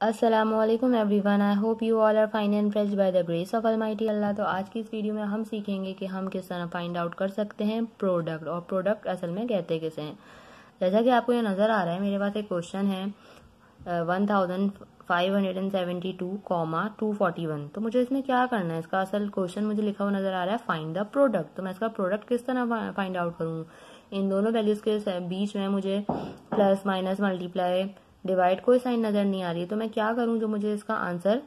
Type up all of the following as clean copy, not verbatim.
अस्सलामुअलैकुम everyone, I hope you all are fine and fresh by the grace of almighty अल्लाह। तो आज की इस वीडियो में हम सीखेंगे कि हम किस तरह फाइंड आउट कर सकते हैं प्रोडक्ट, और प्रोडक्ट असल में कहते किसे हैं। जैसा कि आपको ये नज़र आ रहा है, मेरे पास एक क्वेश्चन है 1572,241। तो मुझे इसमें क्या करना है, इसका असल क्वेश्चन मुझे लिखा हुआ नजर आ रहा है फाइंड द प्रोडक्ट। तो मैं इसका प्रोडक्ट किस तरह फाइंड आउट करूँ। इन दोनों वैल्यूज के बीच में मुझे प्लस माइनस मल्टीप्लाई डिवाइड कोई साइन नजर नहीं आ रही है। तो मैं क्या करूं जो मुझे इसका आंसर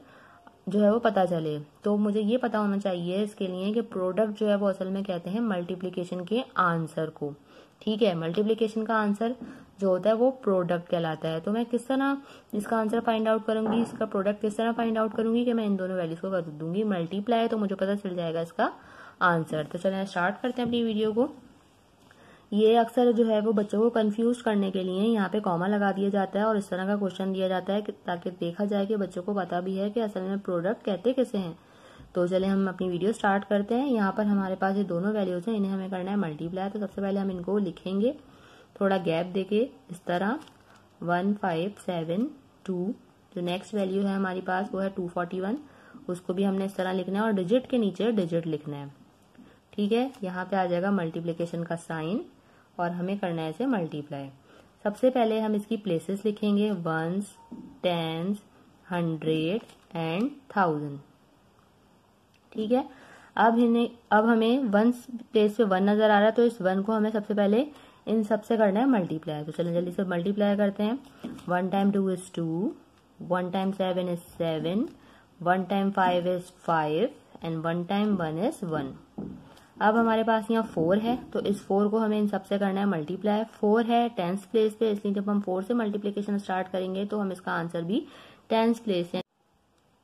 जो है वो पता चले। तो मुझे ये पता होना चाहिए इसके लिए कि प्रोडक्ट जो है वो असल में कहते हैं मल्टीप्लिकेशन के आंसर को। ठीक है, मल्टीप्लिकेशन का आंसर जो होता है वो प्रोडक्ट कहलाता है। तो मैं किस तरह इसका आंसर फाइंड आउट करूंगी, इसका प्रोडक्ट किस तरह फाइंड आउट करूंगी कि मैं इन दोनों वैल्यूज को कर दूंगी मल्टीप्लाई, तो मुझे पता चल जाएगा इसका आंसर। तो चलिए स्टार्ट करते हैं अपनी वीडियो को। ये अक्सर जो है वो बच्चों को कंफ्यूज करने के लिए यहाँ पे कॉमा लगा दिया जाता है और इस तरह का क्वेश्चन दिया जाता है ताकि देखा जाए कि बच्चों को पता भी है कि असल में प्रोडक्ट कहते किसे हैं। तो चले हम अपनी वीडियो स्टार्ट करते हैं। यहाँ पर हमारे पास ये दोनों वैल्यूज हैं, इन्हें हमें करना है मल्टीप्लाई। तो सबसे पहले हम इनको लिखेंगे थोड़ा गैप देके इस तरह 1572। जो नेक्स्ट वैल्यू है हमारी पास वो है 241, उसको भी हमने इस तरह लिखना है और डिजिट के नीचे डिजिट लिखना है। ठीक है, यहाँ पे आ जाएगा मल्टीप्लिकेशन का साइन और हमें करना है इसे मल्टीप्लाई। सबसे पहले हम इसकी प्लेसेस लिखेंगे वंस, टेंस, 100 एंड 1000। ठीक है, अब हमें वंस प्लेस पे 1 नजर आ रहा है, तो इस 1 को हमें सबसे पहले इन सबसे करना है मल्टीप्लाई। तो चलिए जल्दी से मल्टीप्लाई करते हैं। 1 time 2 is 2, 1 time 7 is 7, 1 time 5 is 5 and 1 time 1 is 1। अब हमारे पास यहाँ 4 है, तो इस 4 को हमें इन सबसे करना है मल्टीप्लाई। 4 है टेंस प्लेस पे, इसलिए जब हम 4 से मल्टीप्लिकेशन स्टार्ट करेंगे तो हम इसका आंसर भी टेंस प्लेस है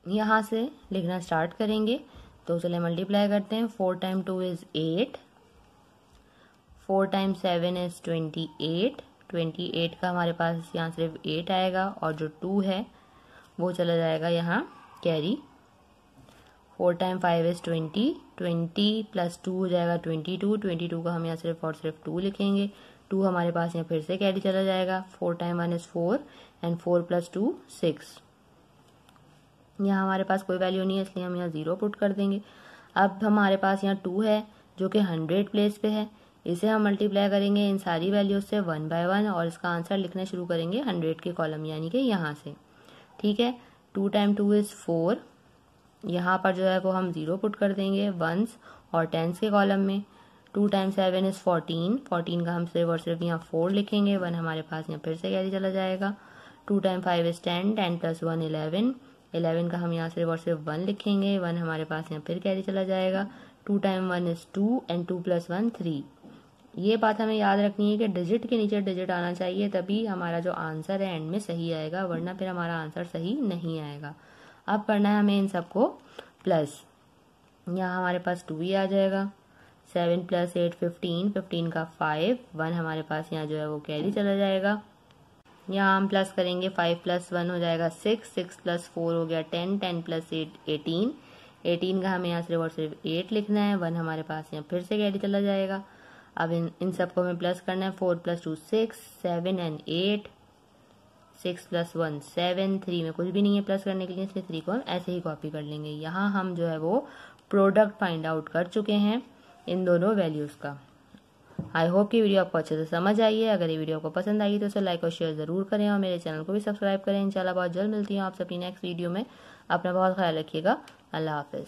यहाँ से लिखना स्टार्ट करेंगे। तो चले मल्टीप्लाई करते हैं। 4 टाइम 2 इज 8, 4 टाइम 7 इज 28। 28 का हमारे पास यहाँ सिर्फ 8 आएगा और जो 2 है वो चला जाएगा यहाँ कैरी। 4 टाइम 5 इज 20, 20 प्लस 2 हो जाएगा 22। 22 का हम यहाँ सिर्फ और सिर्फ 2 लिखेंगे। 2 हमारे पास यहाँ फिर से कैरी चला जाएगा। 4 टाइम 1 इज 4 एंड 4 प्लस 2 6। यहाँ हमारे पास कोई वैल्यू नहीं है, इसलिए हम यहाँ 0 पुट कर देंगे। अब हमारे पास यहाँ 2 है जो कि 100 प्लेस पे है, इसे हम मल्टीप्लाई करेंगे इन सारी वैल्यूज से 1 बाय 1 और इसका आंसर लिखना शुरू करेंगे 100 के कॉलम यानी कि यहाँ से। ठीक है, 2 टाइम 2 इज 4, यहाँ पर जो है वो हम 0 पुट कर देंगे वंस और टेंस के कॉलम में। 2 टाइम 7 इज 14, 14 का हम सिर्फ और सिर्फ यहाँ 4 लिखेंगे। 1 हमारे पास यहाँ फिर से कैरी चला जाएगा। 2 टाइम 5 इज 10, 10 प्लस 1 11, 11 का हम यहाँ सिर्फ और सिर्फ 1 लिखेंगे। 1 हमारे पास यहाँ फिर कैरी चला जाएगा। 2 टाइम 1 इज 2 एंड 2 प्लस 1 3। ये बात हमें याद रखनी है कि डिजिट के नीचे डिजिट आना चाहिए, तभी हमारा जो आंसर है एंड में सही आएगा, वरना फिर हमारा आंसर सही नहीं आएगा। अब करना है हमें इन सबको प्लस। यहाँ हमारे पास 2 ही आ जाएगा। 7 प्लस 8 15, 15 का 5, 1 हमारे पास यहाँ जो है वो कैरी चला जाएगा। यहाँ हम प्लस करेंगे, 5 प्लस 1 हो जाएगा 6, 6 प्लस 4 हो गया 10, 10 प्लस 8 18, 18 का हमें यहाँ सिर्फ और सिर्फ 8 लिखना है। 1 हमारे पास यहाँ फिर से कैरी चला जाएगा। अब इन सबको हमें प्लस करना है। 4 प्लस 2 6, 7 एंड 8, 6 प्लस 1 7, 3 में कुछ भी नहीं है प्लस करने के लिए, इसलिए 3 को हम ऐसे ही कॉपी कर लेंगे। यहाँ हम जो है वो प्रोडक्ट फाइंड आउट कर चुके हैं इन दोनों वैल्यूज का। आई होप कि वीडियो आपको अच्छे से समझ आई है। अगर ये वीडियो आपको पसंद आई तो उसे लाइक और शेयर जरूर करें और मेरे चैनल को भी सब्सक्राइब करें। इंशाल्लाह बहुत जल्द मिलती हूँ आपसे अपनी नेक्स्ट वीडियो में। अपना बहुत ख्याल रखिएगा। अल्लाह हाफिज।